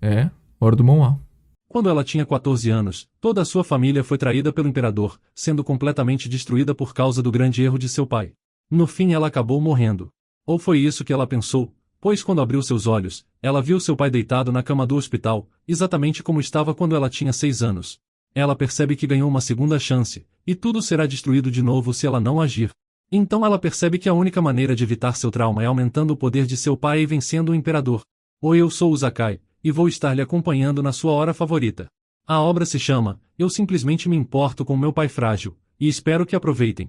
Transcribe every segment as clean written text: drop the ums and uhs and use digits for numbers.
É, hora do Monal. Quando ela tinha 14 anos, toda a sua família foi traída pelo imperador, sendo completamente destruída por causa do grande erro de seu pai. No fim ela acabou morrendo. Ou foi isso que ela pensou, pois quando abriu seus olhos, ela viu seu pai deitado na cama do hospital, exatamente como estava quando ela tinha 6 anos. Ela percebe que ganhou uma segunda chance, e tudo será destruído de novo se ela não agir. Então ela percebe que a única maneira de evitar seu trauma é aumentando o poder de seu pai e vencendo o imperador. Oi, eu sou o Zakai, e vou estar lhe acompanhando na sua hora favorita. A obra se chama Eu Simplesmente Me Importo com Meu Pai Frágil, e espero que aproveitem.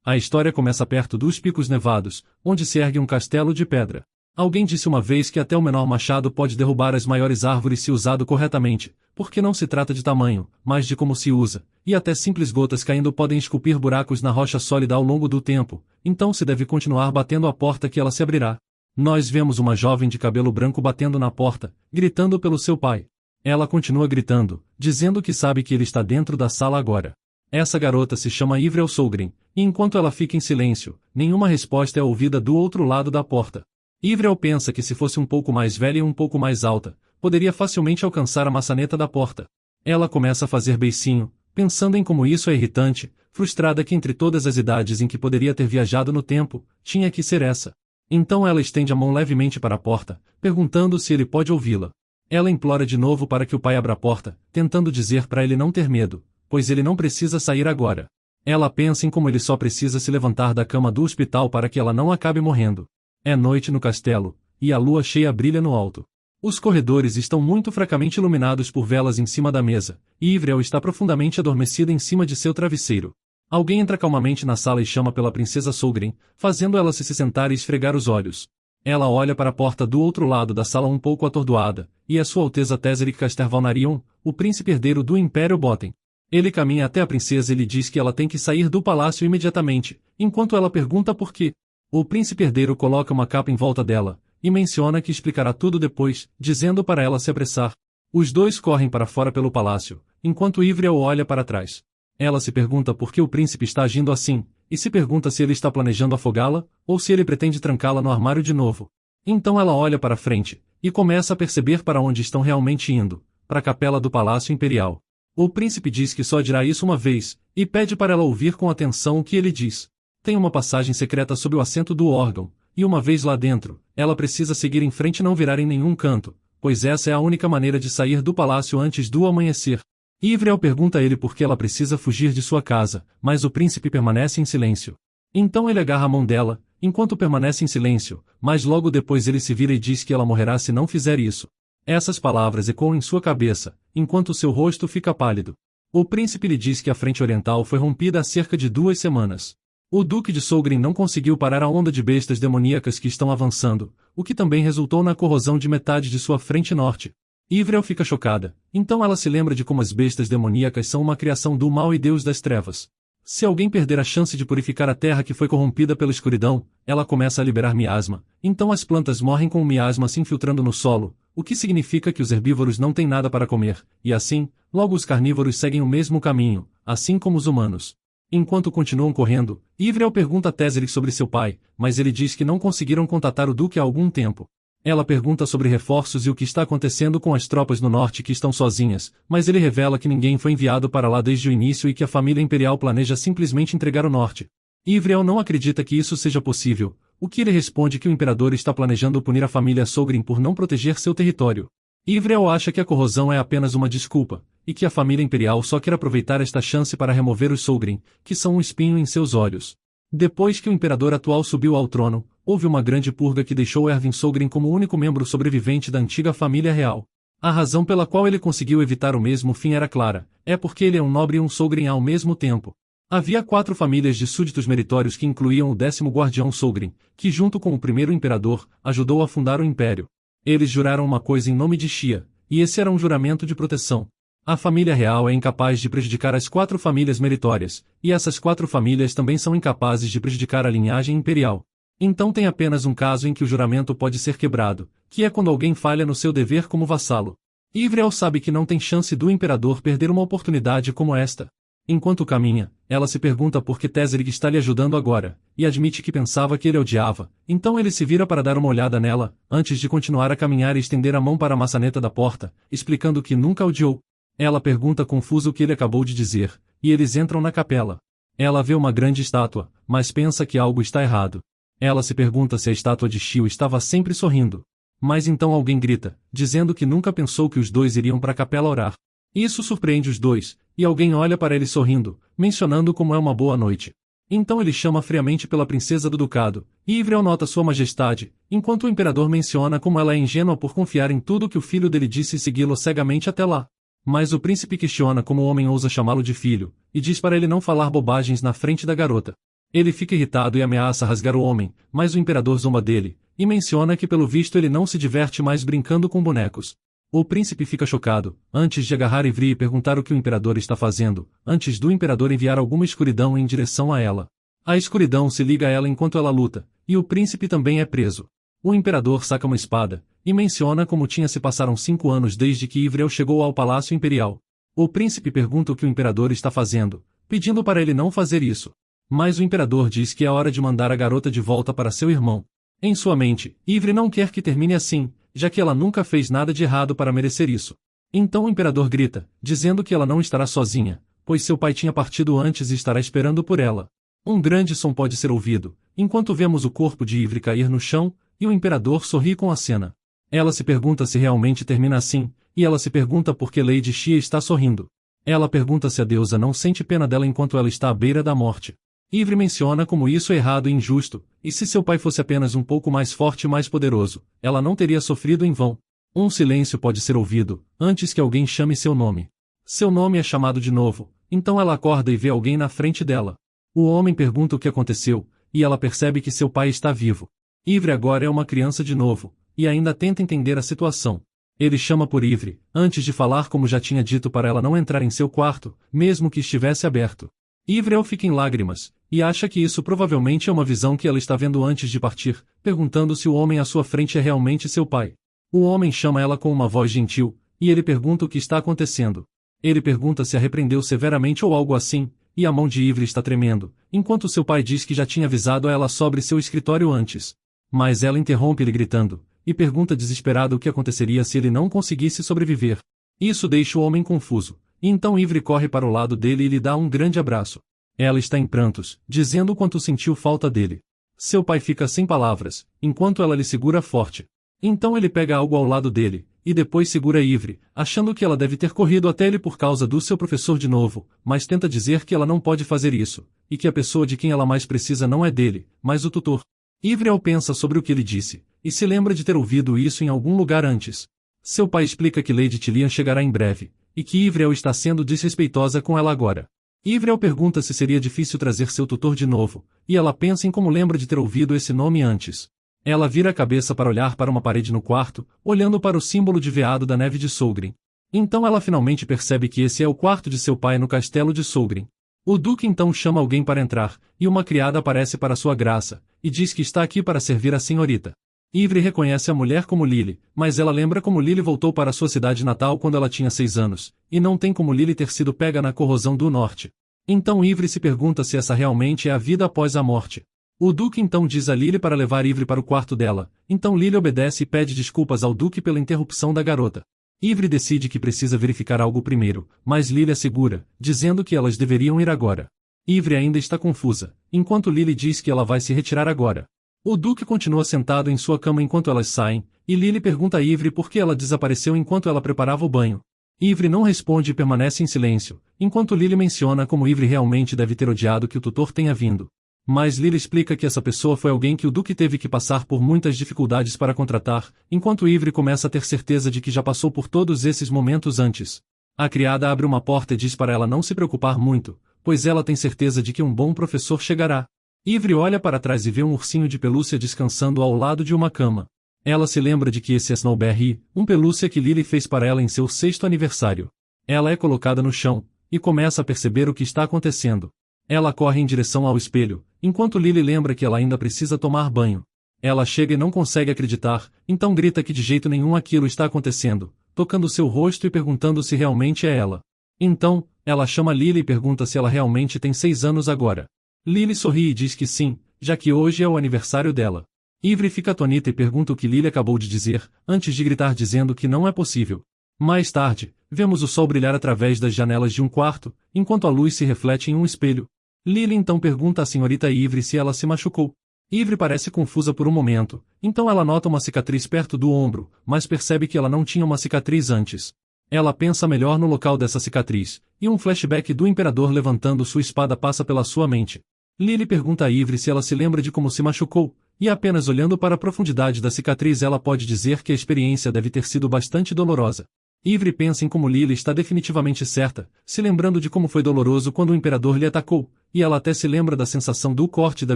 A história começa perto dos Picos Nevados, onde se ergue um castelo de pedra. Alguém disse uma vez que até o menor machado pode derrubar as maiores árvores se usado corretamente, porque não se trata de tamanho, mas de como se usa, e até simples gotas caindo podem esculpir buracos na rocha sólida ao longo do tempo, então se deve continuar batendo a porta que ela se abrirá. Nós vemos uma jovem de cabelo branco batendo na porta, gritando pelo seu pai. Ela continua gritando, dizendo que sabe que ele está dentro da sala agora. Essa garota se chama Ivriel Solgrim, e enquanto ela fica em silêncio, nenhuma resposta é ouvida do outro lado da porta. Ivriel pensa que se fosse um pouco mais velha e um pouco mais alta, poderia facilmente alcançar a maçaneta da porta. Ela começa a fazer beicinho, pensando em como isso é irritante, frustrada que entre todas as idades em que poderia ter viajado no tempo, tinha que ser essa. Então ela estende a mão levemente para a porta, perguntando se ele pode ouvi-la. Ela implora de novo para que o pai abra a porta, tentando dizer para ele não ter medo, pois ele não precisa sair agora. Ela pensa em como ele só precisa se levantar da cama do hospital para que ela não acabe morrendo. É noite no castelo, e a lua cheia brilha no alto. Os corredores estão muito fracamente iluminados por velas em cima da mesa, e Ivriel está profundamente adormecida em cima de seu travesseiro. Alguém entra calmamente na sala e chama pela princesa Solgrim, fazendo ela se sentar e esfregar os olhos. Ela olha para a porta do outro lado da sala um pouco atordoada, e é Sua Alteza Tezeric Castervalnarion, o príncipe herdeiro do Império Boten. Ele caminha até a princesa e lhe diz que ela tem que sair do palácio imediatamente, enquanto ela pergunta por quê. O príncipe herdeiro coloca uma capa em volta dela, e menciona que explicará tudo depois, dizendo para ela se apressar. Os dois correm para fora pelo palácio, enquanto Ivriel olha para trás. Ela se pergunta por que o príncipe está agindo assim, e se pergunta se ele está planejando afogá-la, ou se ele pretende trancá-la no armário de novo. Então ela olha para frente, e começa a perceber para onde estão realmente indo, para a capela do Palácio Imperial. O príncipe diz que só dirá isso uma vez, e pede para ela ouvir com atenção o que ele diz. Tem uma passagem secreta sob o assento do órgão, e uma vez lá dentro, ela precisa seguir em frente e não virar em nenhum canto, pois essa é a única maneira de sair do palácio antes do amanhecer. Ivriel pergunta a ele por que ela precisa fugir de sua casa, mas o príncipe permanece em silêncio. Então ele agarra a mão dela, enquanto permanece em silêncio, mas logo depois ele se vira e diz que ela morrerá se não fizer isso. Essas palavras ecoam em sua cabeça, enquanto seu rosto fica pálido. O príncipe lhe diz que a frente oriental foi rompida há cerca de 2 semanas. O Duque de Solgrim não conseguiu parar a onda de bestas demoníacas que estão avançando, o que também resultou na corrosão de metade de sua frente norte. Ivriel fica chocada, então ela se lembra de como as bestas demoníacas são uma criação do mal e Deus das trevas. Se alguém perder a chance de purificar a terra que foi corrompida pela escuridão, ela começa a liberar miasma, então as plantas morrem com o miasma se infiltrando no solo, o que significa que os herbívoros não têm nada para comer, e assim, logo os carnívoros seguem o mesmo caminho, assim como os humanos. Enquanto continuam correndo, Ivriel pergunta a Tezeric sobre seu pai, mas ele diz que não conseguiram contatar o Duque há algum tempo. Ela pergunta sobre reforços e o que está acontecendo com as tropas no norte que estão sozinhas, mas ele revela que ninguém foi enviado para lá desde o início e que a família imperial planeja simplesmente entregar o norte. Ivriel não acredita que isso seja possível, o que ele responde que o imperador está planejando punir a família Solgrim por não proteger seu território. Ivriel acha que a corrosão é apenas uma desculpa, e que a família imperial só quer aproveitar esta chance para remover os Solgrim, que são um espinho em seus olhos. Depois que o imperador atual subiu ao trono, houve uma grande purga que deixou Erwin Solgrim como o único membro sobrevivente da antiga família real. A razão pela qual ele conseguiu evitar o mesmo fim era clara, é porque ele é um nobre e um Solgrim ao mesmo tempo. Havia 4 famílias de súditos meritórios que incluíam o 10º guardião Solgrim, que junto com o primeiro imperador, ajudou a fundar o império. Eles juraram uma coisa em nome de Xia, e esse era um juramento de proteção. A família real é incapaz de prejudicar as 4 famílias meritórias, e essas 4 famílias também são incapazes de prejudicar a linhagem imperial. Então tem apenas um caso em que o juramento pode ser quebrado, que é quando alguém falha no seu dever como vassalo. Ivriel sabe que não tem chance do imperador perder uma oportunidade como esta. Enquanto caminha, ela se pergunta por que Tézeric está lhe ajudando agora, e admite que pensava que ele a odiava. Então ele se vira para dar uma olhada nela, antes de continuar a caminhar e estender a mão para a maçaneta da porta, explicando que nunca a odiou. Ela pergunta confusa o que ele acabou de dizer, e eles entram na capela. Ela vê uma grande estátua, mas pensa que algo está errado. Ela se pergunta se a estátua de Shio estava sempre sorrindo. Mas então alguém grita, dizendo que nunca pensou que os dois iriam para a capela orar. Isso surpreende os dois, e alguém olha para ele sorrindo, mencionando como é uma boa noite. Então ele chama friamente pela princesa do ducado, e Ivriel nota sua majestade, enquanto o imperador menciona como ela é ingênua por confiar em tudo que o filho dele disse e segui-lo cegamente até lá. Mas o príncipe questiona como o homem ousa chamá-lo de filho, e diz para ele não falar bobagens na frente da garota. Ele fica irritado e ameaça rasgar o homem, mas o imperador zomba dele, e menciona que pelo visto ele não se diverte mais brincando com bonecos. O príncipe fica chocado, antes de agarrar Ivri e perguntar o que o imperador está fazendo, antes do imperador enviar alguma escuridão em direção a ela. A escuridão se liga a ela enquanto ela luta, e o príncipe também é preso. O imperador saca uma espada, e menciona como se passaram 5 anos desde que Ivriel chegou ao Palácio Imperial. O príncipe pergunta o que o imperador está fazendo, pedindo para ele não fazer isso. Mas o imperador diz que é hora de mandar a garota de volta para seu irmão. Em sua mente, Ivri não quer que termine assim, já que ela nunca fez nada de errado para merecer isso. Então o imperador grita, dizendo que ela não estará sozinha, pois seu pai tinha partido antes e estará esperando por ela. Um grande som pode ser ouvido, enquanto vemos o corpo de Ivri cair no chão, e o imperador sorri com a cena. Ela se pergunta se realmente termina assim, e ela se pergunta por que Lady Xia está sorrindo. Ela pergunta se a deusa não sente pena dela enquanto ela está à beira da morte. Ivri menciona como isso é errado e injusto, e se seu pai fosse apenas um pouco mais forte e mais poderoso, ela não teria sofrido em vão. Um silêncio pode ser ouvido, antes que alguém chame seu nome. Seu nome é chamado de novo, então ela acorda e vê alguém na frente dela. O homem pergunta o que aconteceu, e ela percebe que seu pai está vivo. Ivri agora é uma criança de novo, e ainda tenta entender a situação. Ele chama por Ivri, antes de falar como já tinha dito para ela não entrar em seu quarto, mesmo que estivesse aberto. Ivriel fica em lágrimas, e acha que isso provavelmente é uma visão que ela está vendo antes de partir, perguntando se o homem à sua frente é realmente seu pai. O homem chama ela com uma voz gentil, e ele pergunta o que está acontecendo. Ele pergunta se a repreendeu severamente ou algo assim, e a mão de Ivri está tremendo, enquanto seu pai diz que já tinha avisado a ela sobre seu escritório antes. Mas ela interrompe ele gritando, e pergunta desesperada o que aconteceria se ele não conseguisse sobreviver. Isso deixa o homem confuso. E então Ivri corre para o lado dele e lhe dá um grande abraço. Ela está em prantos, dizendo o quanto sentiu falta dele. Seu pai fica sem palavras, enquanto ela lhe segura forte. Então ele pega algo ao lado dele, e depois segura Ivri, achando que ela deve ter corrido até ele por causa do seu professor de novo, mas tenta dizer que ela não pode fazer isso, e que a pessoa de quem ela mais precisa não é dele, mas o tutor. Ivriel pensa sobre o que ele disse, e se lembra de ter ouvido isso em algum lugar antes. Seu pai explica que Lady Tilian chegará em breve, e que Ivriel está sendo desrespeitosa com ela agora. Ivriel pergunta se seria difícil trazer seu tutor de novo, e ela pensa em como lembra de ter ouvido esse nome antes. Ela vira a cabeça para olhar para uma parede no quarto, olhando para o símbolo de veado da neve de Solgrim. Então ela finalmente percebe que esse é o quarto de seu pai no castelo de Solgrim. O duque então chama alguém para entrar, e uma criada aparece para sua graça, e diz que está aqui para servir a senhorita. Ivri reconhece a mulher como Lily, mas ela lembra como Lily voltou para sua cidade natal quando ela tinha 6 anos, e não tem como Lily ter sido pega na corrosão do norte. Então Ivri se pergunta se essa realmente é a vida após a morte. O duque então diz a Lily para levar Ivri para o quarto dela, então Lily obedece e pede desculpas ao duque pela interrupção da garota. Ivri decide que precisa verificar algo primeiro, mas Lily assegura, dizendo que elas deveriam ir agora. Ivri ainda está confusa, enquanto Lily diz que ela vai se retirar agora. O duque continua sentado em sua cama enquanto elas saem, e Lily pergunta a Ivri por que ela desapareceu enquanto ela preparava o banho. Ivri não responde e permanece em silêncio, enquanto Lily menciona como Ivri realmente deve ter odiado que o tutor tenha vindo. Mas Lily explica que essa pessoa foi alguém que o duque teve que passar por muitas dificuldades para contratar, enquanto Ivri começa a ter certeza de que já passou por todos esses momentos antes. A criada abre uma porta e diz para ela não se preocupar muito, pois ela tem certeza de que um bom professor chegará. Ivri olha para trás e vê um ursinho de pelúcia descansando ao lado de uma cama. Ela se lembra de que esse é Snowberry, um pelúcia que Lily fez para ela em seu 6º aniversário. Ela é colocada no chão, e começa a perceber o que está acontecendo. Ela corre em direção ao espelho, enquanto Lily lembra que ela ainda precisa tomar banho. Ela chega e não consegue acreditar, então grita que de jeito nenhum aquilo está acontecendo, tocando seu rosto e perguntando se realmente é ela. Então, Ela chama Lily e pergunta se ela realmente tem 6 anos agora. Lily sorri e diz que sim, já que hoje é o aniversário dela. Ivy fica atonita e pergunta o que Lily acabou de dizer, antes de gritar dizendo que não é possível. Mais tarde, vemos o sol brilhar através das janelas de um quarto, enquanto a luz se reflete em um espelho. Lily então pergunta à senhorita Ivy se ela se machucou. Ivy parece confusa por um momento, então ela nota uma cicatriz perto do ombro, mas percebe que ela não tinha uma cicatriz antes. Ela pensa melhor no local dessa cicatriz, e um flashback do imperador levantando sua espada passa pela sua mente. Lily pergunta a Ivy se ela se lembra de como se machucou, e apenas olhando para a profundidade da cicatriz ela pode dizer que a experiência deve ter sido bastante dolorosa. Ivy pensa em como Lily está definitivamente certa, se lembrando de como foi doloroso quando o imperador lhe atacou, e ela até se lembra da sensação do corte da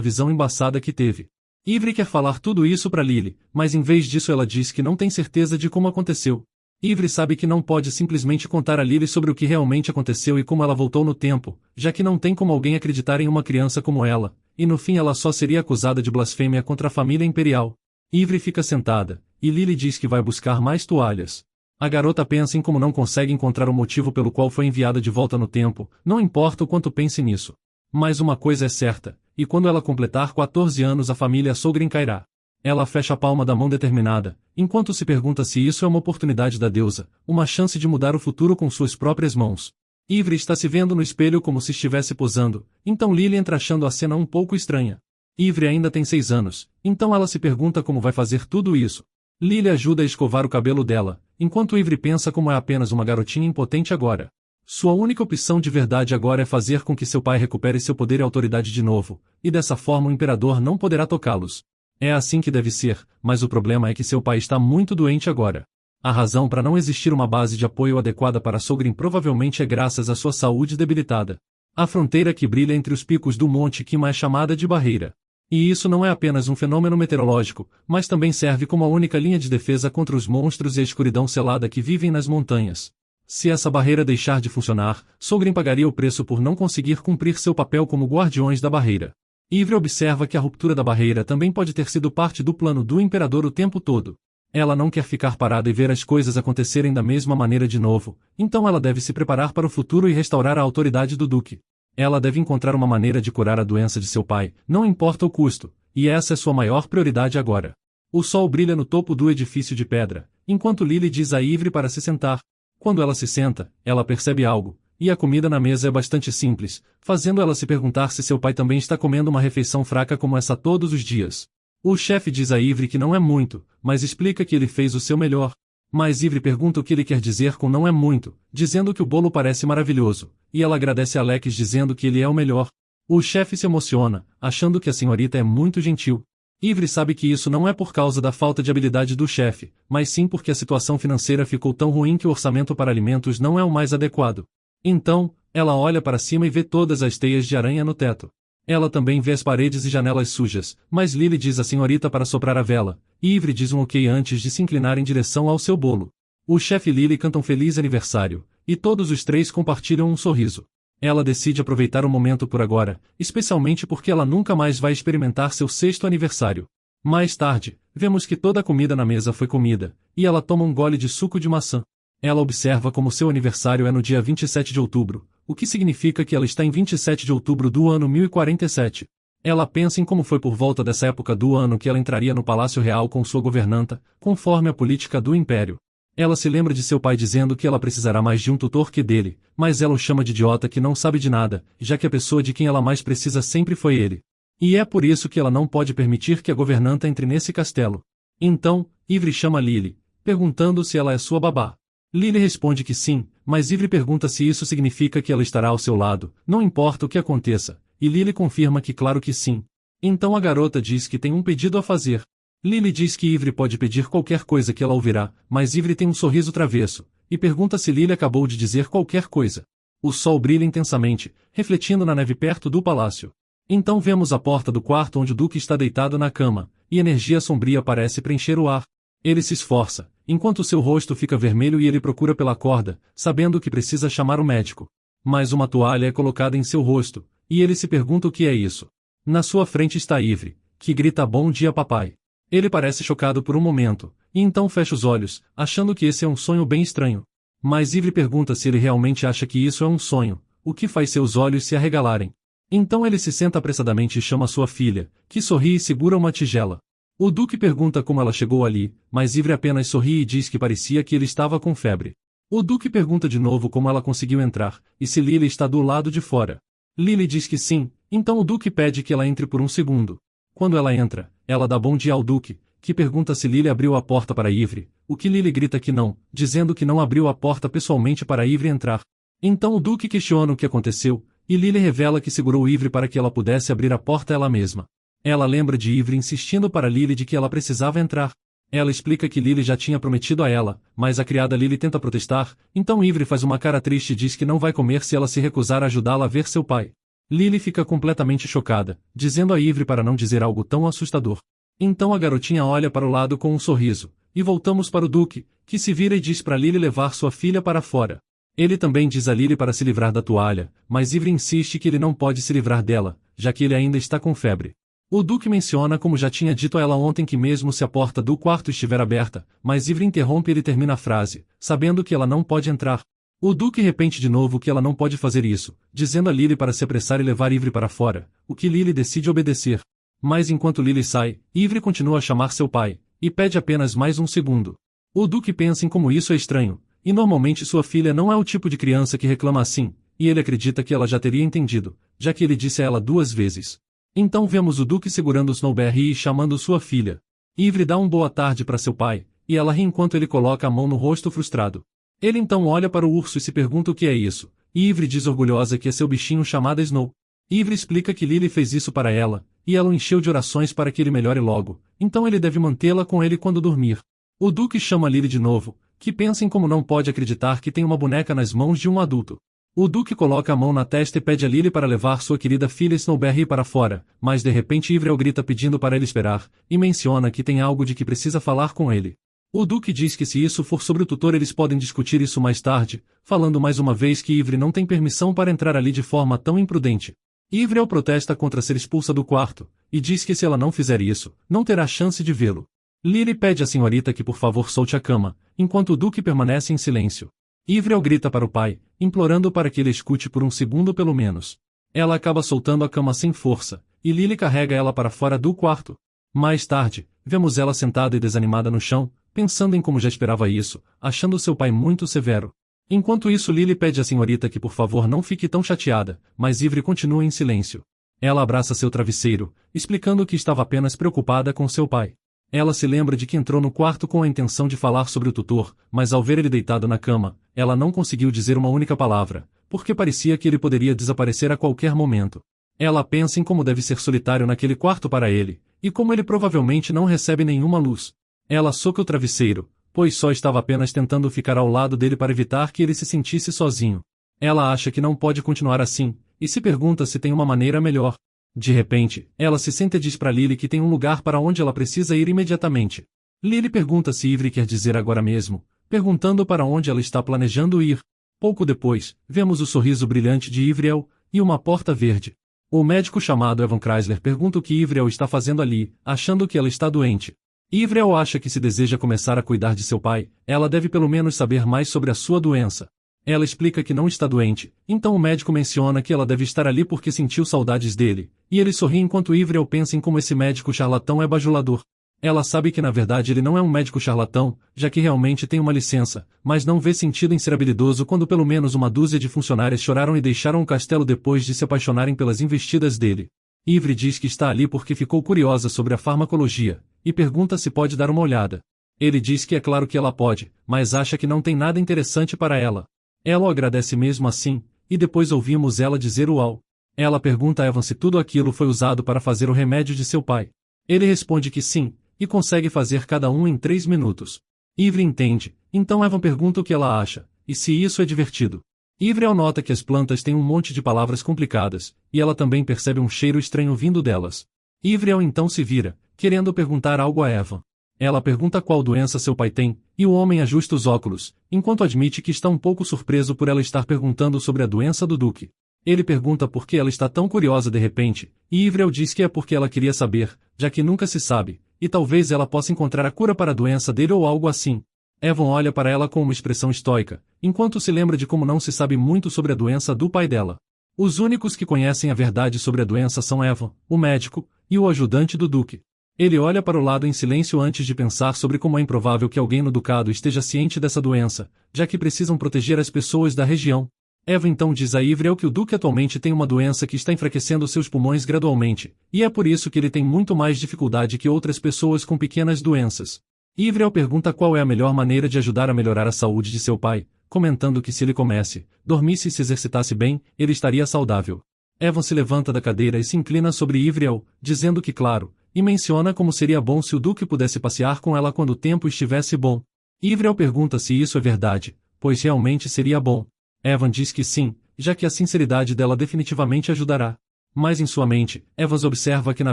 visão embaçada que teve. Ivy quer falar tudo isso para Lily, mas em vez disso ela diz que não tem certeza de como aconteceu. Ivy sabe que não pode simplesmente contar a Lily sobre o que realmente aconteceu e como ela voltou no tempo, já que não tem como alguém acreditar em uma criança como ela, e no fim ela só seria acusada de blasfêmia contra a família imperial. Ivy fica sentada, e Lily diz que vai buscar mais toalhas. A garota pensa em como não consegue encontrar o motivo pelo qual foi enviada de volta no tempo, não importa o quanto pense nisso. Mas uma coisa é certa, e quando ela completar 14 anos a família Sogrin cairá. Ela fecha a palma da mão determinada, enquanto se pergunta se isso é uma oportunidade da deusa, uma chance de mudar o futuro com suas próprias mãos. Ivy está se vendo no espelho como se estivesse posando, então Lily entra achando a cena um pouco estranha. Ivy ainda tem 6 anos, então ela se pergunta como vai fazer tudo isso. Lily ajuda a escovar o cabelo dela, enquanto Ivy pensa como é apenas uma garotinha impotente agora. Sua única opção de verdade agora é fazer com que seu pai recupere seu poder e autoridade de novo, e dessa forma o imperador não poderá tocá-los. É assim que deve ser, mas o problema é que seu pai está muito doente agora. A razão para não existir uma base de apoio adequada para Sogrin provavelmente é graças à sua saúde debilitada. A fronteira que brilha entre os picos do Monte Kima é chamada de barreira. E isso não é apenas um fenômeno meteorológico, mas também serve como a única linha de defesa contra os monstros e a escuridão selada que vivem nas montanhas. Se essa barreira deixar de funcionar, Sogrin pagaria o preço por não conseguir cumprir seu papel como guardiões da barreira. Ivy observa que a ruptura da barreira também pode ter sido parte do plano do imperador o tempo todo. Ela não quer ficar parada e ver as coisas acontecerem da mesma maneira de novo, então ela deve se preparar para o futuro e restaurar a autoridade do duque. Ela deve encontrar uma maneira de curar a doença de seu pai, não importa o custo, e essa é sua maior prioridade agora. O sol brilha no topo do edifício de pedra, enquanto Lily diz a Ivy para se sentar. Quando ela se senta, ela percebe algo. E a comida na mesa é bastante simples, fazendo ela se perguntar se seu pai também está comendo uma refeição fraca como essa todos os dias. O chefe diz a Ivy que não é muito, mas explica que ele fez o seu melhor. Mas Ivy pergunta o que ele quer dizer com não é muito, dizendo que o bolo parece maravilhoso, e ela agradece a Alex dizendo que ele é o melhor. O chefe se emociona, achando que a senhorita é muito gentil. Ivy sabe que isso não é por causa da falta de habilidade do chefe, mas sim porque a situação financeira ficou tão ruim que o orçamento para alimentos não é o mais adequado. Então, ela olha para cima e vê todas as teias de aranha no teto. Ela também vê as paredes e janelas sujas, mas Lily diz à senhorita para soprar a vela, e Ivy diz um ok antes de se inclinar em direção ao seu bolo. O chefe e Lily cantam feliz aniversário, e todos os três compartilham um sorriso. Ela decide aproveitar o momento por agora, especialmente porque ela nunca mais vai experimentar seu 6º aniversário. Mais tarde, vemos que toda a comida na mesa foi comida, e ela toma um gole de suco de maçã. Ela observa como seu aniversário é no dia 27 de outubro, o que significa que ela está em 27 de outubro do ano 1047. Ela pensa em como foi por volta dessa época do ano que ela entraria no Palácio Real com sua governanta, conforme a política do Império. Ela se lembra de seu pai dizendo que ela precisará mais de um tutor que dele, mas ela o chama de idiota que não sabe de nada, já que a pessoa de quem ela mais precisa sempre foi ele. E é por isso que ela não pode permitir que a governanta entre nesse castelo. Então, Ivy chama Lily, perguntando se ela é sua babá. Lily responde que sim, mas Ivy pergunta se isso significa que ela estará ao seu lado, não importa o que aconteça, e Lily confirma que claro que sim. Então a garota diz que tem um pedido a fazer. Lily diz que Ivy pode pedir qualquer coisa que ela ouvirá, mas Ivy tem um sorriso travesso, e pergunta se Lily acabou de dizer qualquer coisa. O sol brilha intensamente, refletindo na neve perto do palácio. Então vemos a porta do quarto onde o duque está deitado na cama, e energia sombria parece preencher o ar. Ele se esforça, enquanto seu rosto fica vermelho e ele procura pela corda, sabendo que precisa chamar o médico. Mas uma toalha é colocada em seu rosto, e ele se pergunta o que é isso. Na sua frente está Ivy, que grita bom dia papai. Ele parece chocado por um momento, e então fecha os olhos, achando que esse é um sonho bem estranho. Mas Ivry pergunta se ele realmente acha que isso é um sonho, o que faz seus olhos se arregalarem. Então ele se senta apressadamente e chama sua filha, que sorri e segura uma tigela. O Duque pergunta como ela chegou ali, mas Ivry apenas sorri e diz que parecia que ele estava com febre. O Duque pergunta de novo como ela conseguiu entrar, e se Lily está do lado de fora. Lily diz que sim, então o Duque pede que ela entre por um segundo. Quando ela entra, ela dá bom dia ao Duque, que pergunta se Lily abriu a porta para Ivry, o que Lily grita que não, dizendo que não abriu a porta pessoalmente para Ivry entrar. Então o Duque questiona o que aconteceu, e Lily revela que segurou Ivry para que ela pudesse abrir a porta ela mesma. Ela lembra de Ivry insistindo para Lily de que ela precisava entrar. Ela explica que Lily já tinha prometido a ela, mas a criada Lily tenta protestar, então Ivry faz uma cara triste e diz que não vai comer se ela se recusar a ajudá-la a ver seu pai. Lily fica completamente chocada, dizendo a Ivry para não dizer algo tão assustador. Então a garotinha olha para o lado com um sorriso, e voltamos para o Duque, que se vira e diz para Lily levar sua filha para fora. Ele também diz a Lily para se livrar da toalha, mas Ivry insiste que ele não pode se livrar dela, já que ele ainda está com febre. O Duque menciona como já tinha dito a ela ontem que mesmo se a porta do quarto estiver aberta, mas Ivry interrompe e ele termina a frase, sabendo que ela não pode entrar. O Duque repete de novo que ela não pode fazer isso, dizendo a Lily para se apressar e levar Ivry para fora, o que Lily decide obedecer. Mas enquanto Lily sai, Ivry continua a chamar seu pai, e pede apenas mais um segundo. O Duque pensa em como isso é estranho, e normalmente sua filha não é o tipo de criança que reclama assim, e ele acredita que ela já teria entendido, já que ele disse a ela 2 vezes. Então vemos o Duque segurando Snowberry e chamando sua filha. Ivry dá boa tarde para seu pai, e ela ri enquanto ele coloca a mão no rosto frustrado. Ele então olha para o urso e se pergunta o que é isso, e Ivry diz orgulhosa que é seu bichinho chamado Snow. Ivry explica que Lily fez isso para ela, e ela o encheu de orações para que ele melhore logo, então ele deve mantê-la com ele quando dormir. O Duque chama Lily de novo, que pensa em como não pode acreditar que tem uma boneca nas mãos de um adulto. O Duque coloca a mão na testa e pede a Lily para levar sua querida filha Snowberry para fora, mas de repente Ivry grita pedindo para ele esperar, e menciona que tem algo de que precisa falar com ele. O Duque diz que se isso for sobre o tutor eles podem discutir isso mais tarde, falando mais uma vez que Ivry não tem permissão para entrar ali de forma tão imprudente. Ivry protesta contra ser expulsa do quarto, e diz que se ela não fizer isso, não terá chance de vê-lo. Lily pede à senhorita que por favor solte a cama, enquanto o Duque permanece em silêncio. Ivry grita para o pai, implorando para que ele escute por um segundo pelo menos. Ela acaba soltando a cama sem força, e Lily carrega ela para fora do quarto. Mais tarde, vemos ela sentada e desanimada no chão, pensando em como já esperava isso, achando seu pai muito severo. Enquanto isso Lily pede à senhorita que por favor não fique tão chateada, mas Ivry continua em silêncio. Ela abraça seu travesseiro, explicando que estava apenas preocupada com seu pai. Ela se lembra de que entrou no quarto com a intenção de falar sobre o tutor, mas ao ver ele deitado na cama, ela não conseguiu dizer uma única palavra, porque parecia que ele poderia desaparecer a qualquer momento. Ela pensa em como deve ser solitário naquele quarto para ele, e como ele provavelmente não recebe nenhuma luz. Ela soca o travesseiro, pois só estava apenas tentando ficar ao lado dele para evitar que ele se sentisse sozinho. Ela acha que não pode continuar assim, e se pergunta se tem uma maneira melhor. De repente, ela se senta e diz para Lily que tem um lugar para onde ela precisa ir imediatamente. Lily pergunta se Ivry quer dizer agora mesmo, perguntando para onde ela está planejando ir. Pouco depois, vemos o sorriso brilhante de Ivriel, e uma porta verde. O médico chamado Evan Chrysler pergunta o que Ivriel está fazendo ali, achando que ela está doente. Ivriel acha que se deseja começar a cuidar de seu pai, ela deve pelo menos saber mais sobre a sua doença. Ela explica que não está doente, então o médico menciona que ela deve estar ali porque sentiu saudades dele, e ele sorri enquanto Ivriel pensa em como esse médico charlatão é bajulador. Ela sabe que na verdade ele não é um médico charlatão, já que realmente tem uma licença, mas não vê sentido em ser habilidoso quando pelo menos uma dúzia de funcionárias choraram e deixaram o castelo depois de se apaixonarem pelas investidas dele. Ivry diz que está ali porque ficou curiosa sobre a farmacologia, e pergunta se pode dar uma olhada. Ele diz que é claro que ela pode, mas acha que não tem nada interessante para ela. Ela o agradece mesmo assim, e depois ouvimos ela dizer uau. Ela pergunta a Evan se tudo aquilo foi usado para fazer o remédio de seu pai. Ele responde que sim, e consegue fazer cada um em 3 minutos. Ivry entende, então Evan pergunta o que ela acha, e se isso é divertido. Ivry nota que as plantas têm um monte de palavras complicadas, e ela também percebe um cheiro estranho vindo delas. Ivry então se vira, querendo perguntar algo a Evan. Ela pergunta qual doença seu pai tem, e o homem ajusta os óculos, enquanto admite que está um pouco surpreso por ela estar perguntando sobre a doença do Duque. Ele pergunta por que ela está tão curiosa de repente, e Ivry diz que é porque ela queria saber, já que nunca se sabe, e talvez ela possa encontrar a cura para a doença dele ou algo assim. Evan olha para ela com uma expressão estoica, enquanto se lembra de como não se sabe muito sobre a doença do pai dela. Os únicos que conhecem a verdade sobre a doença são Evan, o médico, e o ajudante do Duque. Ele olha para o lado em silêncio antes de pensar sobre como é improvável que alguém no ducado esteja ciente dessa doença, já que precisam proteger as pessoas da região. Evan então diz a Ivriel que o Duque atualmente tem uma doença que está enfraquecendo seus pulmões gradualmente, e é por isso que ele tem muito mais dificuldade que outras pessoas com pequenas doenças. Ivriel pergunta qual é a melhor maneira de ajudar a melhorar a saúde de seu pai, comentando que se ele comesse, dormisse e se exercitasse bem, ele estaria saudável. Evan se levanta da cadeira e se inclina sobre Ivriel, dizendo que claro, e menciona como seria bom se o Duque pudesse passear com ela quando o tempo estivesse bom. Ivriel pergunta se isso é verdade, pois realmente seria bom. Evan diz que sim, já que a sinceridade dela definitivamente ajudará. Mas em sua mente, Evans observa que na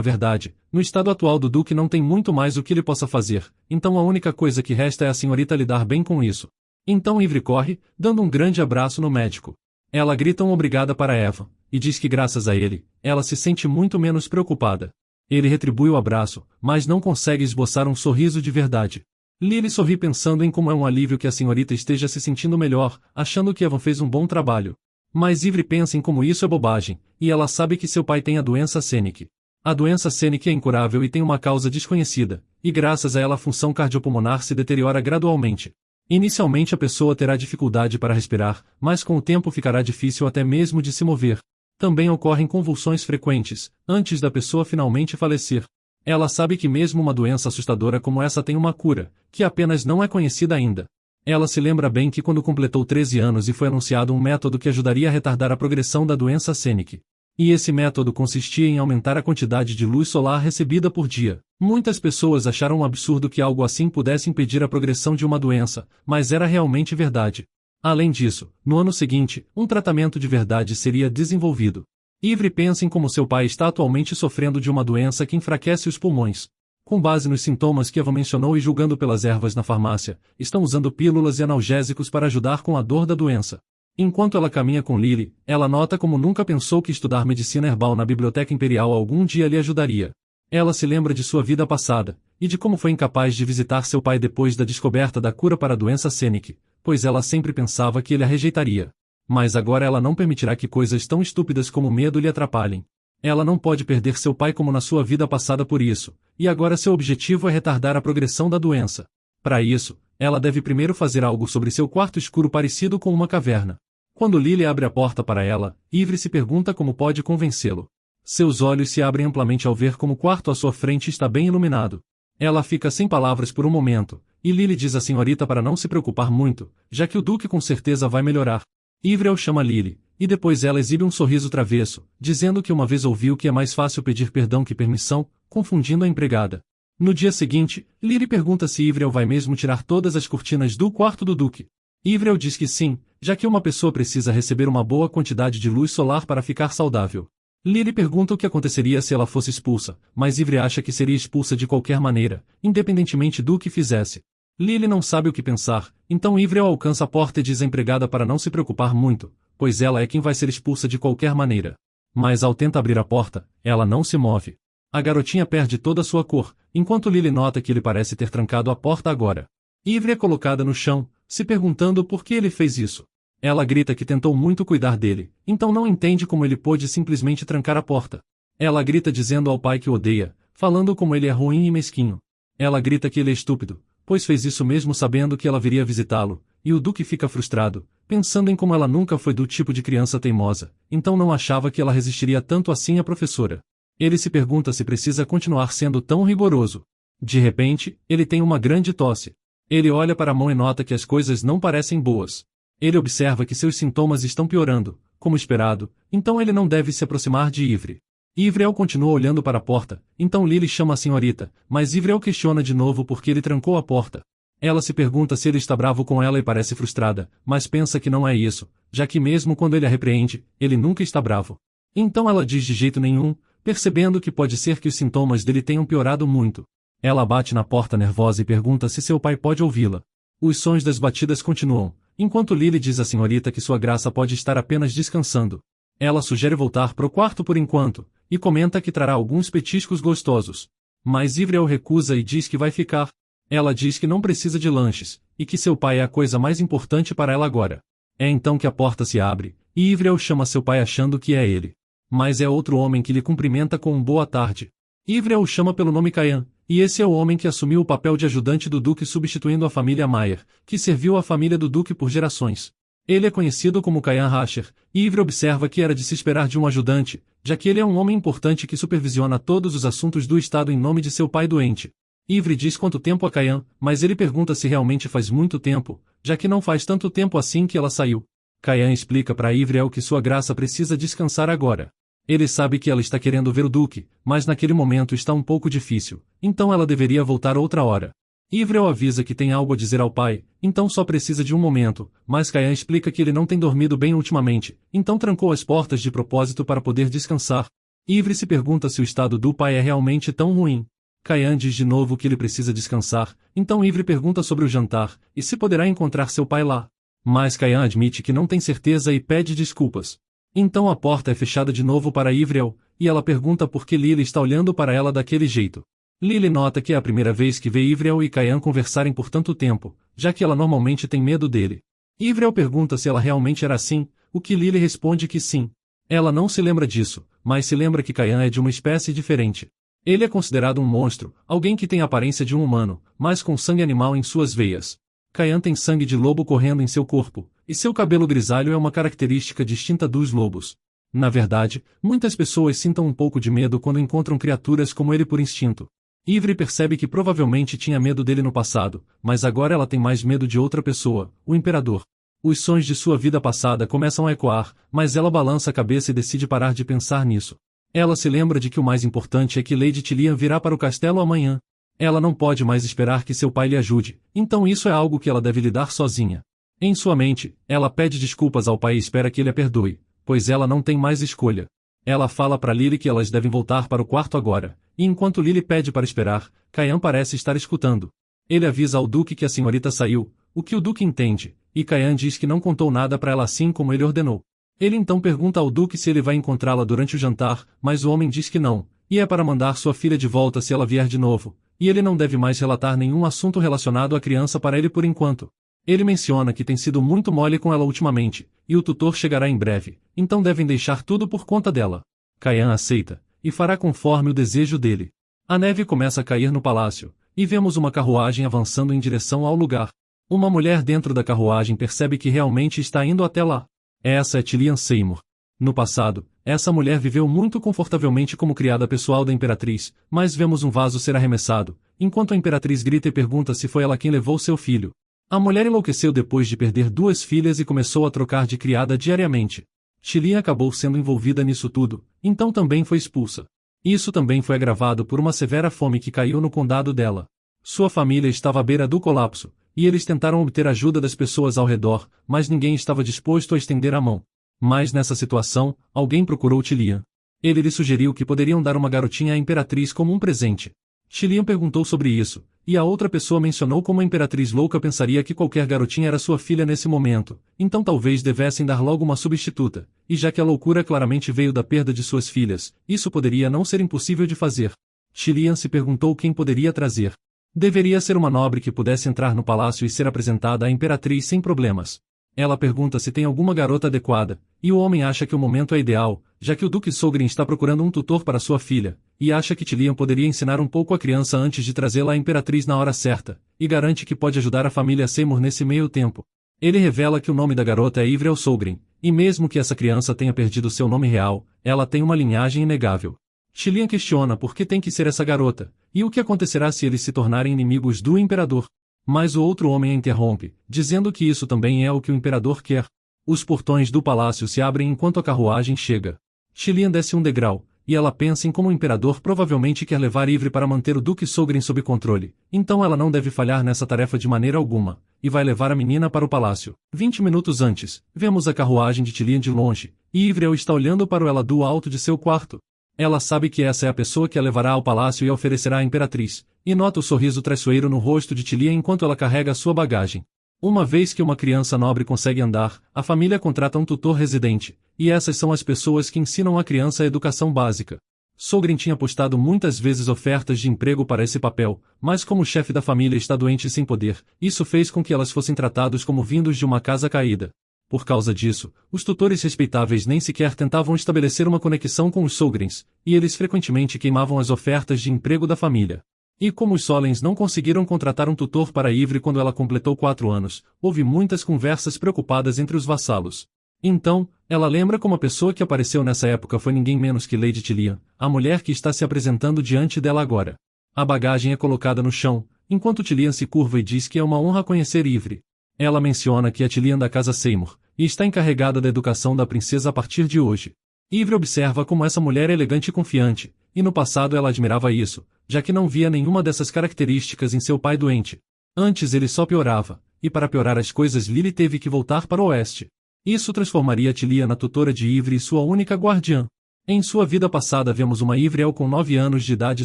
verdade, no estado atual do Duque não tem muito mais o que ele possa fazer, então a única coisa que resta é a senhorita lidar bem com isso. Então Ivry corre, dando um grande abraço no médico. Ela grita um obrigada para Evan, e diz que graças a ele, ela se sente muito menos preocupada. Ele retribui o abraço, mas não consegue esboçar um sorriso de verdade. Lily sorri pensando em como é um alívio que a senhorita esteja se sentindo melhor, achando que Evan fez um bom trabalho. Mas Ivry pensa em como isso é bobagem, e ela sabe que seu pai tem a doença Senic. A doença Senic é incurável e tem uma causa desconhecida, e graças a ela a função cardiopulmonar se deteriora gradualmente. Inicialmente a pessoa terá dificuldade para respirar, mas com o tempo ficará difícil até mesmo de se mover. Também ocorrem convulsões frequentes, antes da pessoa finalmente falecer. Ela sabe que mesmo uma doença assustadora como essa tem uma cura, que apenas não é conhecida ainda. Ela se lembra bem que quando completou 13 anos e foi anunciado um método que ajudaria a retardar a progressão da doença Senic. E esse método consistia em aumentar a quantidade de luz solar recebida por dia. Muitas pessoas acharam um absurdo que algo assim pudesse impedir a progressão de uma doença, mas era realmente verdade. Além disso, no ano seguinte, um tratamento de verdade seria desenvolvido. Ivry pensa em como seu pai está atualmente sofrendo de uma doença que enfraquece os pulmões. Com base nos sintomas que Evan mencionou e julgando pelas ervas na farmácia, estão usando pílulas e analgésicos para ajudar com a dor da doença. Enquanto ela caminha com Lily, ela nota como nunca pensou que estudar medicina herbal na Biblioteca Imperial algum dia lhe ajudaria. Ela se lembra de sua vida passada, e de como foi incapaz de visitar seu pai depois da descoberta da cura para a doença Senic, pois ela sempre pensava que ele a rejeitaria. Mas agora ela não permitirá que coisas tão estúpidas como medo lhe atrapalhem. Ela não pode perder seu pai como na sua vida passada por isso, e agora seu objetivo é retardar a progressão da doença. Para isso, ela deve primeiro fazer algo sobre seu quarto escuro parecido com uma caverna. Quando Lily abre a porta para ela, Ivry se pergunta como pode convencê-lo. Seus olhos se abrem amplamente ao ver como o quarto à sua frente está bem iluminado. Ela fica sem palavras por um momento, e Lily diz à senhorita para não se preocupar muito, já que o Duque com certeza vai melhorar. Ivry chama Lily, e depois ela exibe um sorriso travesso, dizendo que uma vez ouviu que é mais fácil pedir perdão que permissão, confundindo a empregada. No dia seguinte, Lily pergunta se Ivry vai mesmo tirar todas as cortinas do quarto do Duque. Ivry diz que sim, já que uma pessoa precisa receber uma boa quantidade de luz solar para ficar saudável. Lily pergunta o que aconteceria se ela fosse expulsa, mas Ivry acha que seria expulsa de qualquer maneira, independentemente do que fizesse. Lily não sabe o que pensar, então Ivry alcança a porta e diz à empregada para não se preocupar muito, pois ela é quem vai ser expulsa de qualquer maneira. Mas ao tentar abrir a porta, ela não se move. A garotinha perde toda a sua cor, enquanto Lily nota que ele parece ter trancado a porta agora. Ivry é colocada no chão, se perguntando por que ele fez isso. Ela grita que tentou muito cuidar dele, então não entende como ele pôde simplesmente trancar a porta. Ela grita dizendo ao pai que o odeia, falando como ele é ruim e mesquinho. Ela grita que ele é estúpido, pois fez isso mesmo sabendo que ela viria visitá-lo, e o Duque fica frustrado, pensando em como ela nunca foi do tipo de criança teimosa, então não achava que ela resistiria tanto assim à professora. Ele se pergunta se precisa continuar sendo tão rigoroso. De repente, ele tem uma grande tosse. Ele olha para a mão e nota que as coisas não parecem boas. Ele observa que seus sintomas estão piorando, como esperado, então ele não deve se aproximar de Ivry. Ivry continua olhando para a porta, então Lily chama a senhorita, mas Ivry questiona de novo porque ele trancou a porta. Ela se pergunta se ele está bravo com ela e parece frustrada, mas pensa que não é isso, já que mesmo quando ele a repreende, ele nunca está bravo. Então ela diz de jeito nenhum, percebendo que pode ser que os sintomas dele tenham piorado muito. Ela bate na porta nervosa e pergunta se seu pai pode ouvi-la. Os sons das batidas continuam, enquanto Lily diz à senhorita que sua graça pode estar apenas descansando. Ela sugere voltar pro quarto por enquanto, e comenta que trará alguns petiscos gostosos. Mas Ivry recusa e diz que vai ficar. Ela diz que não precisa de lanches, e que seu pai é a coisa mais importante para ela agora. É então que a porta se abre, e Ivriel chama seu pai achando que é ele. Mas é outro homem que lhe cumprimenta com um boa tarde. Ivriel o chama pelo nome Cayan, e esse é o homem que assumiu o papel de ajudante do Duque substituindo a família Maier, que serviu a família do Duque por gerações. Ele é conhecido como Cayan Rasher, e Ivriel observa que era de se esperar de um ajudante, já que ele é um homem importante que supervisiona todos os assuntos do Estado em nome de seu pai doente. Ivre diz quanto tempo a Cayan, mas ele pergunta se realmente faz muito tempo, já que não faz tanto tempo assim que ela saiu. Cayan explica para Ivriel que sua graça precisa descansar agora. Ele sabe que ela está querendo ver o Duque, mas naquele momento está um pouco difícil, então ela deveria voltar outra hora. Ivriel avisa que tem algo a dizer ao pai, então só precisa de um momento, mas Cayan explica que ele não tem dormido bem ultimamente, então trancou as portas de propósito para poder descansar. Ivre se pergunta se o estado do pai é realmente tão ruim. Cayan diz de novo que ele precisa descansar, então Ivre pergunta sobre o jantar, e se poderá encontrar seu pai lá. Mas Cayan admite que não tem certeza e pede desculpas. Então a porta é fechada de novo para Ivriel, e ela pergunta por que Lily está olhando para ela daquele jeito. Lily nota que é a primeira vez que vê Ivriel e Cayan conversarem por tanto tempo, já que ela normalmente tem medo dele. Ivriel pergunta se ela realmente era assim, o que Lily responde que sim. Ela não se lembra disso, mas se lembra que Cayan é de uma espécie diferente. Ele é considerado um monstro, alguém que tem a aparência de um humano, mas com sangue animal em suas veias. Cayan tem sangue de lobo correndo em seu corpo, e seu cabelo grisalho é uma característica distinta dos lobos. Na verdade, muitas pessoas sintam um pouco de medo quando encontram criaturas como ele por instinto. Ivre percebe que provavelmente tinha medo dele no passado, mas agora ela tem mais medo de outra pessoa, o Imperador. Os sons de sua vida passada começam a ecoar, mas ela balança a cabeça e decide parar de pensar nisso. Ela se lembra de que o mais importante é que Lady Tilian virá para o castelo amanhã. Ela não pode mais esperar que seu pai lhe ajude, então isso é algo que ela deve lidar sozinha. Em sua mente, ela pede desculpas ao pai e espera que ele a perdoe, pois ela não tem mais escolha. Ela fala para Lily que elas devem voltar para o quarto agora, e enquanto Lily pede para esperar, Cayan parece estar escutando. Ele avisa ao Duque que a senhorita saiu, o que o Duque entende, e Cayan diz que não contou nada para ela assim como ele ordenou. Ele então pergunta ao Duque se ele vai encontrá-la durante o jantar, mas o homem diz que não, e é para mandar sua filha de volta se ela vier de novo, e ele não deve mais relatar nenhum assunto relacionado à criança para ele por enquanto. Ele menciona que tem sido muito mole com ela ultimamente, e o tutor chegará em breve, então devem deixar tudo por conta dela. Cayan aceita, e fará conforme o desejo dele. A neve começa a cair no palácio, e vemos uma carruagem avançando em direção ao lugar. Uma mulher dentro da carruagem percebe que realmente está indo até lá. Essa é Tilian Seymour. No passado, essa mulher viveu muito confortavelmente como criada pessoal da Imperatriz, mas vemos um vaso ser arremessado, enquanto a Imperatriz grita e pergunta se foi ela quem levou seu filho. A mulher enlouqueceu depois de perder 2 filhas e começou a trocar de criada diariamente. Tilian acabou sendo envolvida nisso tudo, então também foi expulsa. Isso também foi agravado por uma severa fome que caiu no condado dela. Sua família estava à beira do colapso, e eles tentaram obter ajuda das pessoas ao redor, mas ninguém estava disposto a estender a mão. Mas nessa situação, alguém procurou Tilian. Ele lhe sugeriu que poderiam dar uma garotinha à Imperatriz como um presente. Tilian perguntou sobre isso, e a outra pessoa mencionou como a Imperatriz louca pensaria que qualquer garotinha era sua filha nesse momento, então talvez devessem dar logo uma substituta, e já que a loucura claramente veio da perda de suas filhas, isso poderia não ser impossível de fazer. Tilian se perguntou quem poderia trazer. Deveria ser uma nobre que pudesse entrar no palácio e ser apresentada à Imperatriz sem problemas. Ela pergunta se tem alguma garota adequada, e o homem acha que o momento é ideal, já que o Duque Sogrin está procurando um tutor para sua filha, e acha que Tilian poderia ensinar um pouco a criança antes de trazê-la à Imperatriz na hora certa, e garante que pode ajudar a família Seymour nesse meio tempo. Ele revela que o nome da garota é Ivriel Sogrin, e mesmo que essa criança tenha perdido seu nome real, ela tem uma linhagem inegável. Tilian questiona por que tem que ser essa garota, e o que acontecerá se eles se tornarem inimigos do Imperador. Mas o outro homem a interrompe, dizendo que isso também é o que o Imperador quer. Os portões do palácio se abrem enquanto a carruagem chega. Tilian desce um degrau, e ela pensa em como o Imperador provavelmente quer levar Ivre para manter o Duque Sogrin sob controle, então ela não deve falhar nessa tarefa de maneira alguma, e vai levar a menina para o palácio. 20 minutos antes, vemos a carruagem de Tilian de longe, e Ivriel está olhando para ela do alto de seu quarto. Ela sabe que essa é a pessoa que a levará ao palácio e a oferecerá à Imperatriz, e nota o sorriso traiçoeiro no rosto de Tilian enquanto ela carrega a sua bagagem. Uma vez que uma criança nobre consegue andar, a família contrata um tutor residente, e essas são as pessoas que ensinam a criança a educação básica. Sogren tinha postado muitas vezes ofertas de emprego para esse papel, mas como o chefe da família está doente e sem poder, isso fez com que elas fossem tratados como vindos de uma casa caída. Por causa disso, os tutores respeitáveis nem sequer tentavam estabelecer uma conexão com os Sogrens, e eles frequentemente queimavam as ofertas de emprego da família. E como os Solens não conseguiram contratar um tutor para Ivre quando ela completou 4 anos, houve muitas conversas preocupadas entre os vassalos. Então, ela lembra como a pessoa que apareceu nessa época foi ninguém menos que Lady Tilian, a mulher que está se apresentando diante dela agora. A bagagem é colocada no chão, enquanto Tilian se curva e diz que é uma honra conhecer Ivre. Ela menciona que é Tilian da casa Seymour, e está encarregada da educação da princesa a partir de hoje. Ivre observa como essa mulher é elegante e confiante, e no passado ela admirava isso, já que não via nenhuma dessas características em seu pai doente. Antes ele só piorava, e para piorar as coisas Lily teve que voltar para o oeste. Isso transformaria Tilian na tutora de Ivre e sua única guardiã. Em sua vida passada vemos uma Ivriel com 9 anos de idade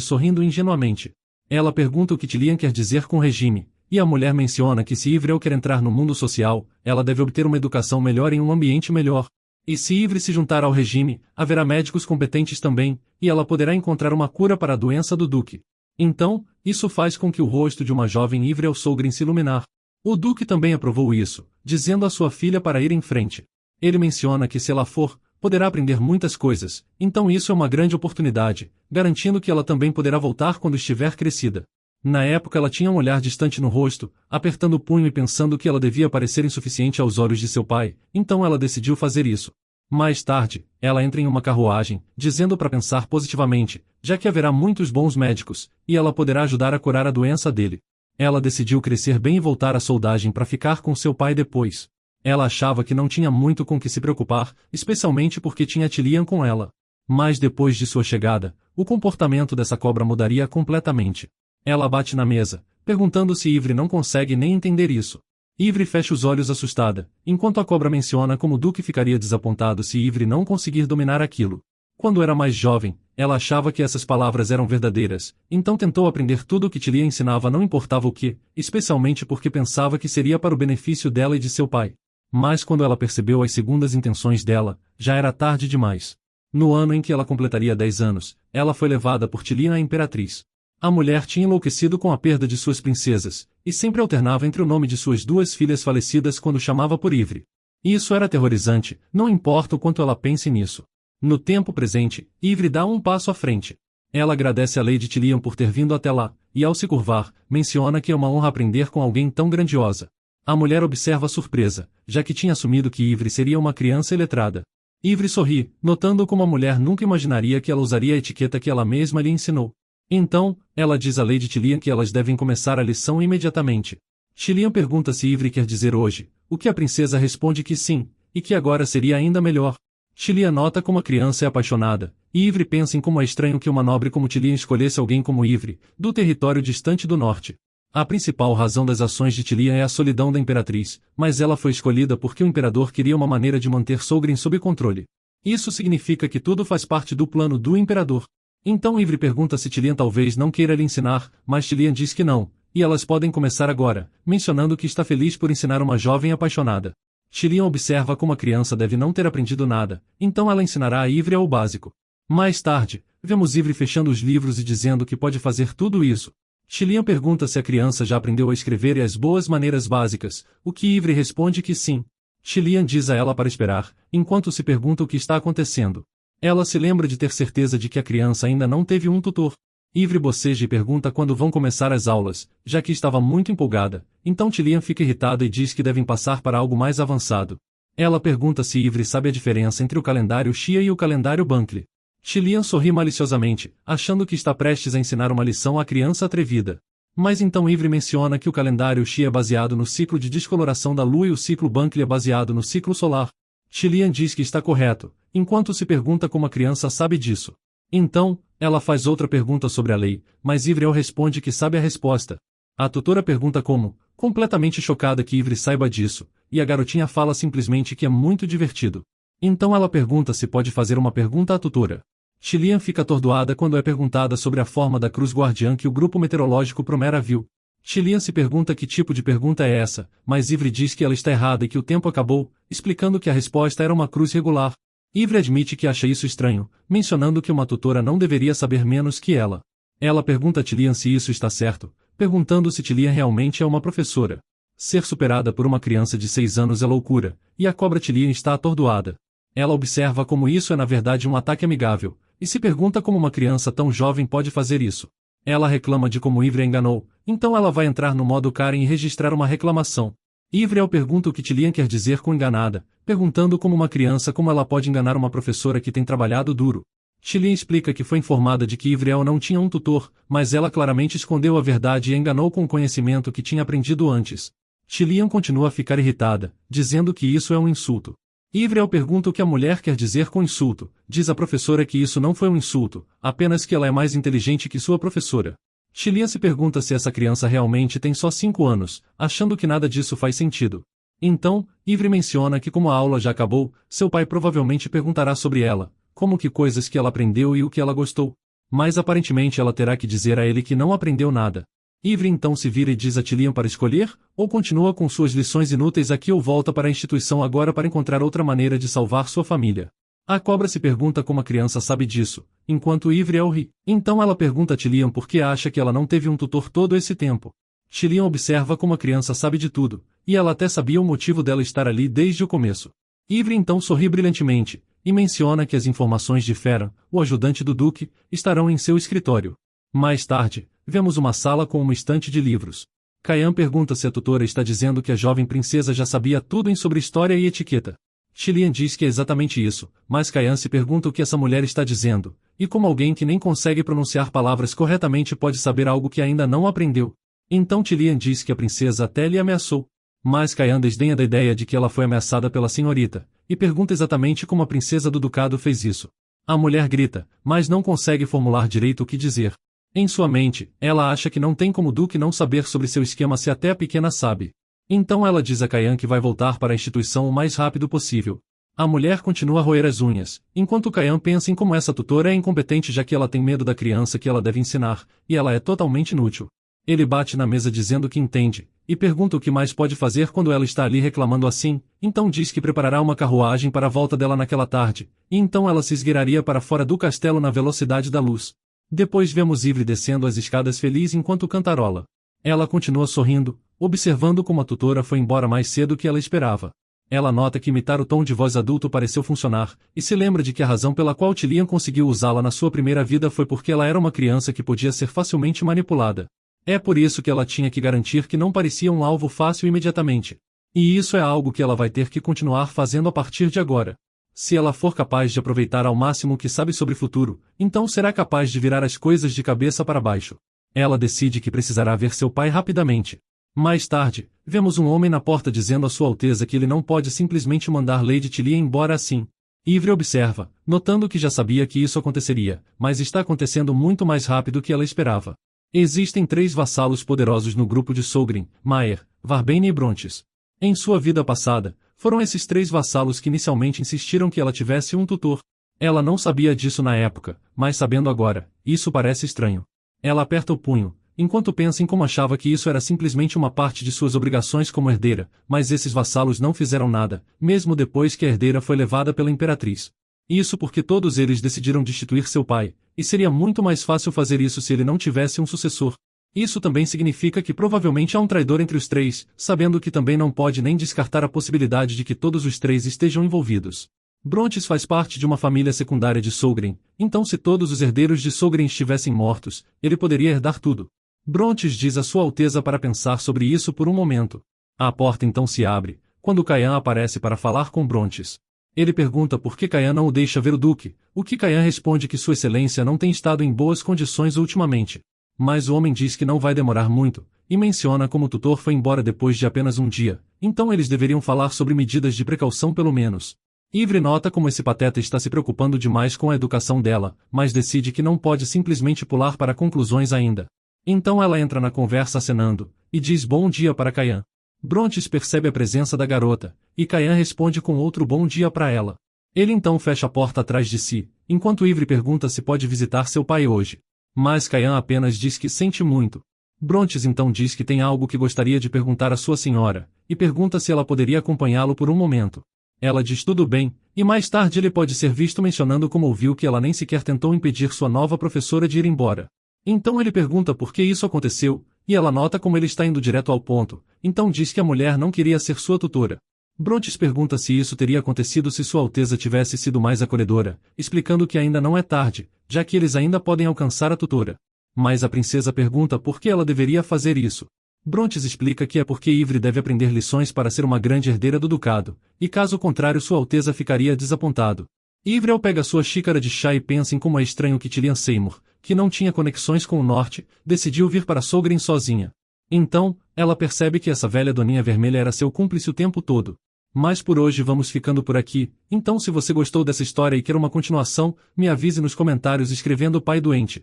sorrindo ingenuamente. Ela pergunta o que Tilian quer dizer com regime, e a mulher menciona que se Ivriel quer entrar no mundo social, ela deve obter uma educação melhor em um ambiente melhor. E se Ivre se juntar ao regime, haverá médicos competentes também, e ela poderá encontrar uma cura para a doença do Duque. Então, isso faz com que o rosto de uma jovem Ivriel Sogren se iluminar. O Duque também aprovou isso, dizendo à sua filha para ir em frente. Ele menciona que se ela for, poderá aprender muitas coisas, então isso é uma grande oportunidade, garantindo que ela também poderá voltar quando estiver crescida. Na época ela tinha um olhar distante no rosto, apertando o punho e pensando que ela devia parecer insuficiente aos olhos de seu pai, então ela decidiu fazer isso. Mais tarde, ela entra em uma carruagem, dizendo para pensar positivamente, já que haverá muitos bons médicos, e ela poderá ajudar a curar a doença dele. Ela decidiu crescer bem e voltar à soldagem para ficar com seu pai depois. Ela achava que não tinha muito com que se preocupar, especialmente porque tinha Tilian com ela. Mas depois de sua chegada, o comportamento dessa cobra mudaria completamente. Ela bate na mesa, perguntando se Ivre não consegue nem entender isso. Ivre fecha os olhos assustada, enquanto a cobra menciona como o Duque ficaria desapontado se Ivre não conseguir dominar aquilo. Quando era mais jovem, ela achava que essas palavras eram verdadeiras, então tentou aprender tudo o que Tilian ensinava não importava o que, especialmente porque pensava que seria para o benefício dela e de seu pai. Mas quando ela percebeu as segundas intenções dela, já era tarde demais. No ano em que ela completaria 10 anos, ela foi levada por Tilian à imperatriz. A mulher tinha enlouquecido com a perda de suas princesas, e sempre alternava entre o nome de suas 2 filhas falecidas quando chamava por Ivre. Isso era aterrorizante, não importa o quanto ela pense nisso. No tempo presente, Ivre dá um passo à frente. Ela agradece a Lady Tilian por ter vindo até lá, e ao se curvar, menciona que é uma honra aprender com alguém tão grandiosa. A mulher observa surpresa, já que tinha assumido que Ivre seria uma criança iletrada. Ivre sorri, notando como a mulher nunca imaginaria que ela usaria a etiqueta que ela mesma lhe ensinou. Então, ela diz a Lady Tilian que elas devem começar a lição imediatamente. Tilian pergunta se Ivre quer dizer hoje, o que a princesa responde que sim, e que agora seria ainda melhor. Tilian nota como a criança é apaixonada, e Ivre pensa em como é estranho que uma nobre como Tilian escolhesse alguém como Ivre, do território distante do norte. A principal razão das ações de Tilian é a solidão da imperatriz, mas ela foi escolhida porque o imperador queria uma maneira de manter Sogren sob controle. Isso significa que tudo faz parte do plano do imperador. Então Ivre pergunta se Tilian talvez não queira lhe ensinar, mas Tilian diz que não, e elas podem começar agora, mencionando que está feliz por ensinar uma jovem apaixonada. Tilian observa como a criança deve não ter aprendido nada, então ela ensinará a Ivre o básico. Mais tarde, vemos Ivre fechando os livros e dizendo que pode fazer tudo isso. Tilian pergunta se a criança já aprendeu a escrever e as boas maneiras básicas, o que Ivre responde que sim. Tilian diz a ela para esperar, enquanto se pergunta o que está acontecendo. Ela se lembra de ter certeza de que a criança ainda não teve um tutor. Ivre boceja e pergunta quando vão começar as aulas, já que estava muito empolgada, então Tilian fica irritada e diz que devem passar para algo mais avançado. Ela pergunta se Ivre sabe a diferença entre o calendário Shia e o calendário Bankley. Tilian sorri maliciosamente, achando que está prestes a ensinar uma lição à criança atrevida. Mas então Ivre menciona que o calendário Shia é baseado no ciclo de descoloração da Lua e o ciclo Bankley é baseado no ciclo solar. Tilian diz que está correto, enquanto se pergunta como a criança sabe disso. Então, ela faz outra pergunta sobre a lei, mas Ivre responde que sabe a resposta. A tutora pergunta como, completamente chocada que Ivre saiba disso, e a garotinha fala simplesmente que é muito divertido. Então ela pergunta se pode fazer uma pergunta à tutora. Tilian fica atordoada quando é perguntada sobre a forma da cruz guardiã que o grupo meteorológico Promera viu. Tilian se pergunta que tipo de pergunta é essa, mas Ivre diz que ela está errada e que o tempo acabou, explicando que a resposta era uma cruz regular. Ivry admite que acha isso estranho, mencionando que uma tutora não deveria saber menos que ela. Ela pergunta a Tillian se isso está certo, perguntando se Tillian realmente é uma professora. Ser superada por uma criança de 6 anos é loucura, e a cobra Tillian está atordoada. Ela observa como isso é na verdade um ataque amigável, e se pergunta como uma criança tão jovem pode fazer isso. Ela reclama de como Ivry a enganou, então ela vai entrar no modo Karen e registrar uma reclamação. Ivry pergunta o que Tillian quer dizer com enganada, perguntando como uma criança como ela pode enganar uma professora que tem trabalhado duro. Tillian explica que foi informada de que Ivry não tinha um tutor, mas ela claramente escondeu a verdade e enganou com o conhecimento que tinha aprendido antes. Tillian continua a ficar irritada, dizendo que isso é um insulto. Ivry pergunta o que a mulher quer dizer com insulto. Diz a professora que isso não foi um insulto, apenas que ela é mais inteligente que sua professora. Tillian se pergunta se essa criança realmente tem só 5 anos, achando que nada disso faz sentido. Então, Ivry menciona que como a aula já acabou, seu pai provavelmente perguntará sobre ela, como que coisas que ela aprendeu e o que ela gostou. Mas aparentemente ela terá que dizer a ele que não aprendeu nada. Ivry então se vira e diz a Tillian para escolher, ou continua com suas lições inúteis aqui ou volta para a instituição agora para encontrar outra maneira de salvar sua família. A cobra se pergunta como a criança sabe disso, enquanto Ivry ri. Então ela pergunta a Tillian por que acha que ela não teve um tutor todo esse tempo. Tillian observa como a criança sabe de tudo, e ela até sabia o motivo dela estar ali desde o começo. Ivry então sorri brilhantemente, e menciona que as informações de Ferran, o ajudante do Duque, estarão em seu escritório. Mais tarde, vemos uma sala com uma estante de livros. Kayan pergunta se a tutora está dizendo que a jovem princesa já sabia tudo sobre história e etiqueta. Tillian diz que é exatamente isso, mas Kayan se pergunta o que essa mulher está dizendo, e como alguém que nem consegue pronunciar palavras corretamente pode saber algo que ainda não aprendeu. Então Tillian diz que a princesa até lhe ameaçou. Mas Kayan desdenha da ideia de que ela foi ameaçada pela senhorita, e pergunta exatamente como a princesa do ducado fez isso. A mulher grita, mas não consegue formular direito o que dizer. Em sua mente, ela acha que não tem como o Duque não saber sobre seu esquema se até a pequena sabe. Então ela diz a Kayan que vai voltar para a instituição o mais rápido possível. A mulher continua a roer as unhas, enquanto Kayan pensa em como essa tutora é incompetente já que ela tem medo da criança que ela deve ensinar, e ela é totalmente inútil. Ele bate na mesa dizendo que entende, e pergunta o que mais pode fazer quando ela está ali reclamando assim, então diz que preparará uma carruagem para a volta dela naquela tarde, e então ela se esgueiraria para fora do castelo na velocidade da luz. Depois vemos Ivry descendo as escadas feliz enquanto cantarola. Ela continua sorrindo, observando como a tutora foi embora mais cedo que ela esperava. Ela nota que imitar o tom de voz adulto pareceu funcionar, e se lembra de que a razão pela qual Tillian conseguiu usá-la na sua primeira vida foi porque ela era uma criança que podia ser facilmente manipulada. É por isso que ela tinha que garantir que não parecia um alvo fácil imediatamente. E isso é algo que ela vai ter que continuar fazendo a partir de agora. Se ela for capaz de aproveitar ao máximo o que sabe sobre o futuro, então será capaz de virar as coisas de cabeça para baixo. Ela decide que precisará ver seu pai rapidamente. Mais tarde, vemos um homem na porta dizendo a Sua Alteza que ele não pode simplesmente mandar Lady Tillian embora assim. Ivry observa, notando que já sabia que isso aconteceria, mas está acontecendo muito mais rápido que ela esperava. Existem 3 vassalos poderosos no grupo de Sogrin, Maer, Varbane e Brontes. Em sua vida passada, foram esses 3 vassalos que inicialmente insistiram que ela tivesse um tutor. Ela não sabia disso na época, mas sabendo agora, isso parece estranho. Ela aperta o punho, enquanto pensa em como achava que isso era simplesmente uma parte de suas obrigações como herdeira, mas esses vassalos não fizeram nada, mesmo depois que a herdeira foi levada pela imperatriz. Isso porque todos eles decidiram destituir seu pai, e seria muito mais fácil fazer isso se ele não tivesse um sucessor. Isso também significa que provavelmente há um traidor entre os 3, sabendo que também não pode nem descartar a possibilidade de que todos os 3 estejam envolvidos. Brontes faz parte de uma família secundária de Sogrin, então se todos os herdeiros de Sogrin estivessem mortos, ele poderia herdar tudo. Brontes diz a Sua Alteza para pensar sobre isso por um momento. A porta então se abre, quando Kayan aparece para falar com Brontes. Ele pergunta por que Kayan não o deixa ver o Duque, o que Kayan responde que Sua Excelência não tem estado em boas condições ultimamente. Mas o homem diz que não vai demorar muito, e menciona como o tutor foi embora depois de apenas um dia, então eles deveriam falar sobre medidas de precaução pelo menos. Ivry nota como esse pateta está se preocupando demais com a educação dela, mas decide que não pode simplesmente pular para conclusões ainda. Então ela entra na conversa acenando, e diz bom dia para Kayan. Brontes percebe a presença da garota, e Kayan responde com outro bom dia para ela. Ele então fecha a porta atrás de si, enquanto Ivry pergunta se pode visitar seu pai hoje. Mas Kayan apenas diz que sente muito. Brontes então diz que tem algo que gostaria de perguntar à sua senhora, e pergunta se ela poderia acompanhá-lo por um momento. Ela diz tudo bem, e mais tarde ele pode ser visto mencionando como ouviu que ela nem sequer tentou impedir sua nova professora de ir embora. Então ele pergunta por que isso aconteceu, e ela nota como ele está indo direto ao ponto, então diz que a mulher não queria ser sua tutora. Brontes pergunta se isso teria acontecido se Sua Alteza tivesse sido mais acolhedora, explicando que ainda não é tarde, já que eles ainda podem alcançar a tutora. Mas a princesa pergunta por que ela deveria fazer isso. Brontes explica que é porque Ivre deve aprender lições para ser uma grande herdeira do ducado, e caso contrário Sua Alteza ficaria desapontado. Ivriel pega sua xícara de chá e pensa em como é estranho que Tillian Seymour, que não tinha conexões com o norte, decidiu vir para Sogren sozinha. Então, ela percebe que essa velha doninha vermelha era seu cúmplice o tempo todo. Mas por hoje vamos ficando por aqui, então se você gostou dessa história e quer uma continuação, me avise nos comentários escrevendo Pai Doente.